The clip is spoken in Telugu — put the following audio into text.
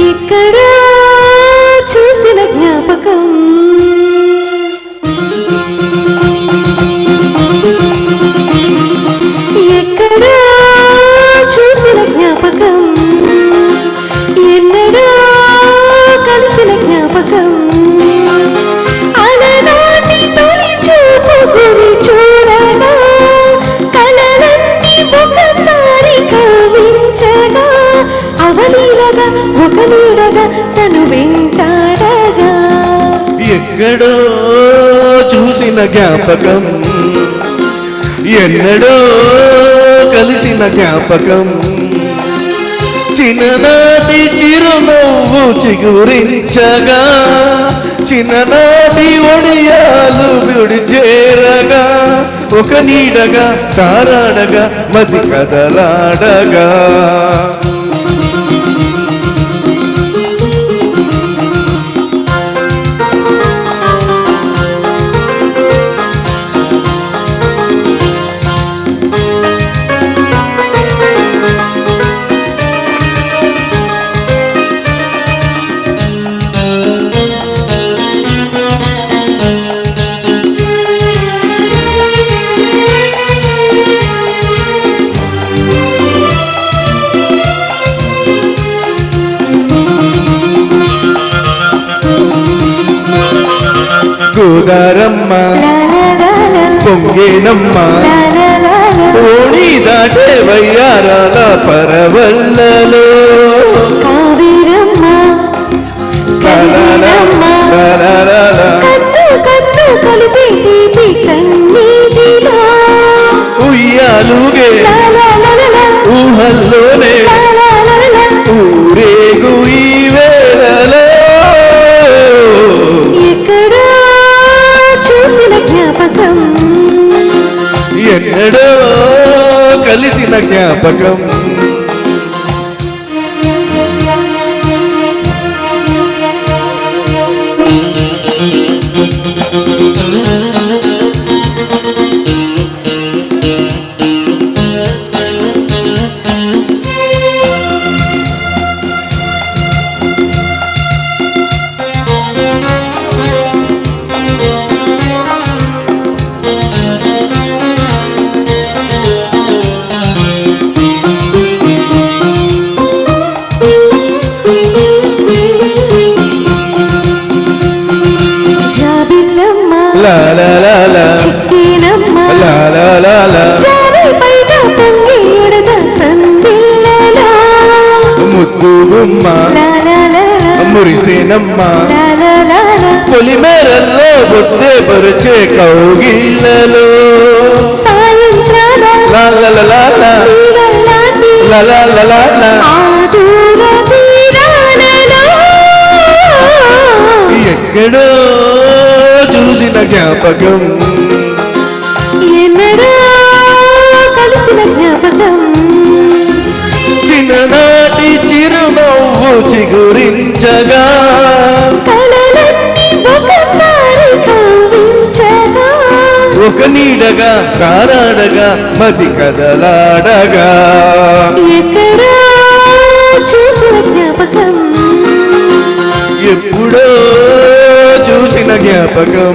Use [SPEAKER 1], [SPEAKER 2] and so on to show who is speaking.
[SPEAKER 1] ఇక్కడ చూసిన జ్ఞాపకం ఎక్కడ చూసిన జ్ఞాపకం ఎన్నడూ కలిసిన జ్ఞాపకం అలనాటి తొలి చూపు గురి చూడగా కలలన్నీ ఒకసారి కవించగా అవలీలగా ఒక నీడగా తను వెంటాడగా
[SPEAKER 2] ఎక్కడో చూసిన జ్ఞాపకం ఎన్నడో కలిసిన జ్ఞాపకం చిన్ననాటి చిరునవ్వు చిగురించగా చిన్ననాటి ఒడియాలు విడి చేరగా ఒక నీడగా తారాడగా మది కదలాడగా గోదారమ్మ పొంగేనమ్మ ఓణి దాటే వయ్యారాల పరవల్లలో ఉయ్యాలుగే ఊహల్లోనే ఊరేగు ఈ వేళలో ఎన్నడో కలిసిన జ్ఞాపకం la la la la
[SPEAKER 1] చిక్కినమ్మ
[SPEAKER 2] la la la la
[SPEAKER 1] జారి బయట పొంగి ఎడద సందిల్లలో
[SPEAKER 2] ముద్దు గుమ్మ
[SPEAKER 1] la la la
[SPEAKER 2] మురిసేనమ్మ
[SPEAKER 1] la la la
[SPEAKER 2] పొలిమేరల్లో బొత్తే పరిచే కౌగిళ్ళలో
[SPEAKER 1] సాయంత్రాల
[SPEAKER 2] la la la la la la la la la la
[SPEAKER 1] ఆదూర తీరాలలో
[SPEAKER 2] ఎక్కడో చూసిన జ్ఞాపకం
[SPEAKER 1] ఎన్నడూ కలిసిన జ్ఞాపకం
[SPEAKER 2] చిన్ననాటి చిరునవ్వు చిగురించగా
[SPEAKER 1] కలలన్నీ ఒకసారి కవించగా
[SPEAKER 2] ఒక నీడగా కారాడగా మది కదలాడగా
[SPEAKER 1] ఎక్కడో చూసిన జ్ఞాపకం
[SPEAKER 2] ఎప్పుడో చూసిన జ్ఞాపకం